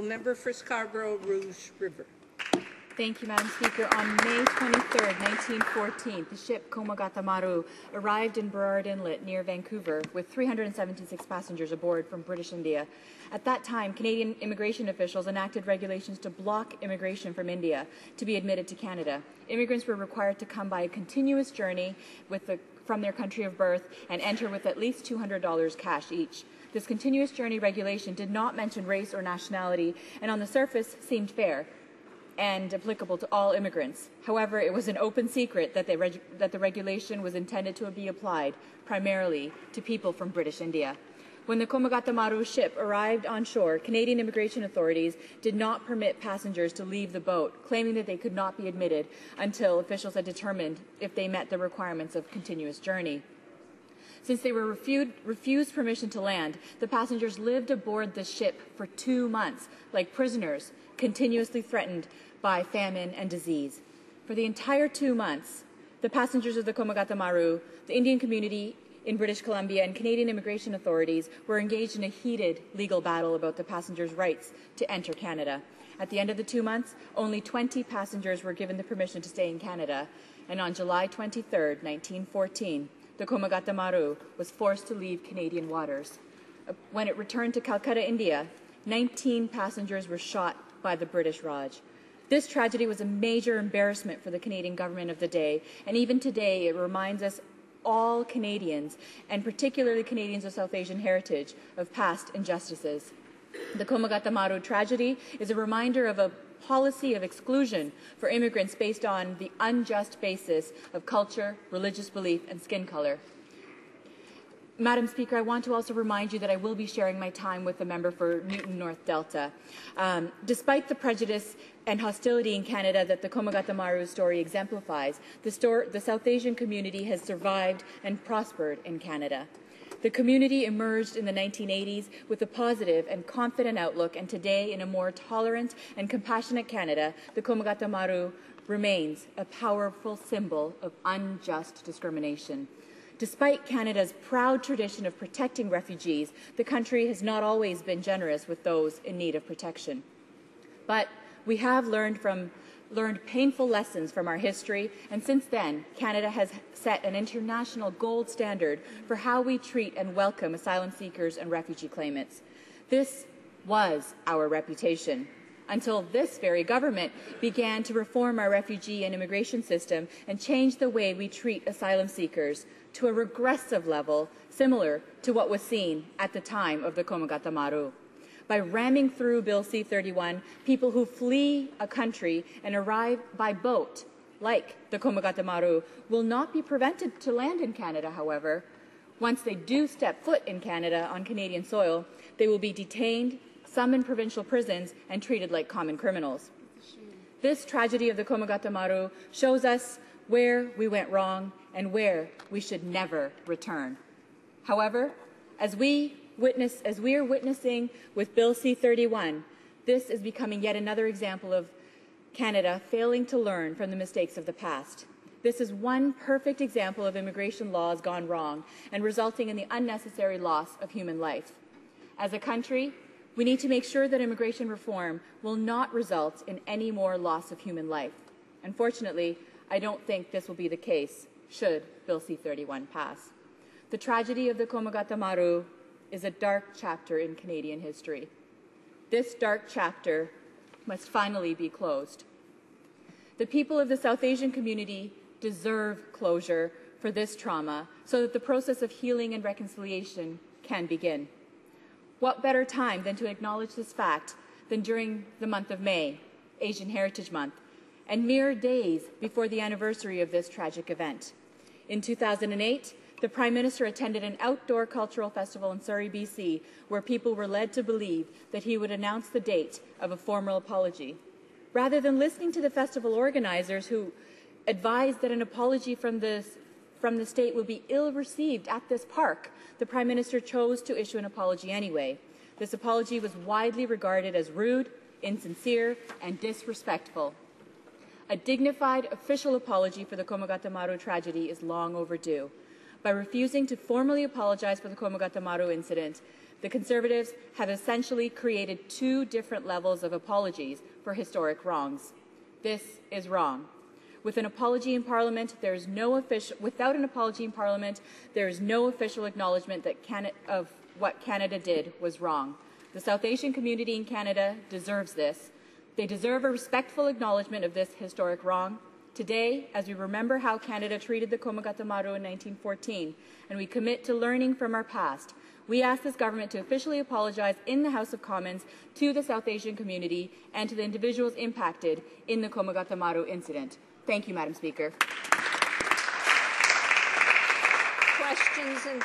member for Scarborough Rouge River. Thank you, Madam Speaker. On May 23, 1914, the ship Komagata Maru arrived in Burrard Inlet near Vancouver with 376 passengers aboard from British India. At that time, Canadian immigration officials enacted regulations to block immigration from India to be admitted to Canada. Immigrants were required to come by a continuous journey from their country of birth and enter with at least $200 cash each. This continuous journey regulation did not mention race or nationality, and on the surface seemed fair and applicable to all immigrants. However, it was an open secret that the regulation was intended to be applied primarily to people from British India. When the Komagata Maru ship arrived on shore, Canadian immigration authorities did not permit passengers to leave the boat, claiming that they could not be admitted until officials had determined if they met the requirements of continuous journey. Since they were refused permission to land, the passengers lived aboard the ship for 2 months, like prisoners, continuously threatened by famine and disease. For the entire 2 months, the passengers of the Komagata Maru, the Indian community in British Columbia, and Canadian immigration authorities were engaged in a heated legal battle about the passengers' rights to enter Canada. At the end of the 2 months, only 20 passengers were given the permission to stay in Canada, and on July 23, 1914, the Komagata Maru was forced to leave Canadian waters. When it returned to Calcutta, India, 19 passengers were shot by the British Raj. This tragedy was a major embarrassment for the Canadian government of the day, and even today it reminds us all Canadians, and particularly Canadians of South Asian heritage, of past injustices. The Komagata Maru tragedy is a reminder of a policy of exclusion for immigrants based on the unjust basis of culture, religious belief, and skin color. Madam Speaker, I want to also remind you that I will be sharing my time with the member for Newton North Delta. Despite the prejudice and hostility in Canada that the Komagata Maru story exemplifies, the South Asian community has survived and prospered in Canada. The community emerged in the 1980s with a positive and confident outlook, and today, in a more tolerant and compassionate Canada, the Komagata Maru remains a powerful symbol of unjust discrimination. Despite Canada's proud tradition of protecting refugees, the country has not always been generous with those in need of protection. But we have learned painful lessons from our history, and since then, Canada has set an international gold standard for how we treat and welcome asylum seekers and refugee claimants. This was our reputation, until this very government began to reform our refugee and immigration system and change the way we treat asylum seekers to a regressive level similar to what was seen at the time of the Komagata Maru. By ramming through Bill C-31, people who flee a country and arrive by boat, like the Komagata Maru, will not be prevented to land in Canada, however. Once they do step foot in Canada on Canadian soil, they will be detained, some in provincial prisons, and treated like common criminals. This tragedy of the Komagata Maru shows us where we went wrong and where we should never return. However, as we are witnessing with Bill C-31, this is becoming yet another example of Canada failing to learn from the mistakes of the past. This is one perfect example of immigration laws gone wrong and resulting in the unnecessary loss of human life. As a country, we need to make sure that immigration reform will not result in any more loss of human life. Unfortunately, I don't think this will be the case should Bill C-31 pass. The tragedy of the Komagata Maru is a dark chapter in Canadian history. This dark chapter must finally be closed. The people of the South Asian community deserve closure for this trauma so that the process of healing and reconciliation can begin. What better time than to acknowledge this fact than during the month of May, Asian Heritage Month, and mere days before the anniversary of this tragic event. In 2008, the Prime Minister attended an outdoor cultural festival in Surrey, BC, where people were led to believe that he would announce the date of a formal apology. Rather than listening to the festival organizers who advised that an apology from the state would be ill-received at this park, the Prime Minister chose to issue an apology anyway. This apology was widely regarded as rude, insincere, and disrespectful. A dignified official apology for the Komagata Maru tragedy is long overdue. By refusing to formally apologize for the Komagata Maru incident, The Conservatives have essentially created two different levels of apologies for historic wrongs. This is wrong. Without an apology in Parliament, there is no official acknowledgement that of what Canada did was wrong. The South Asian community in Canada deserves this. They deserve a respectful acknowledgement of this historic wrong. Today, as we remember how Canada treated the Komagata Maru in 1914, and we commit to learning from our past, we ask this government to officially apologize in the House of Commons to the South Asian community and to the individuals impacted in the Komagata Maru incident. Thank you, Madam Speaker. Questions and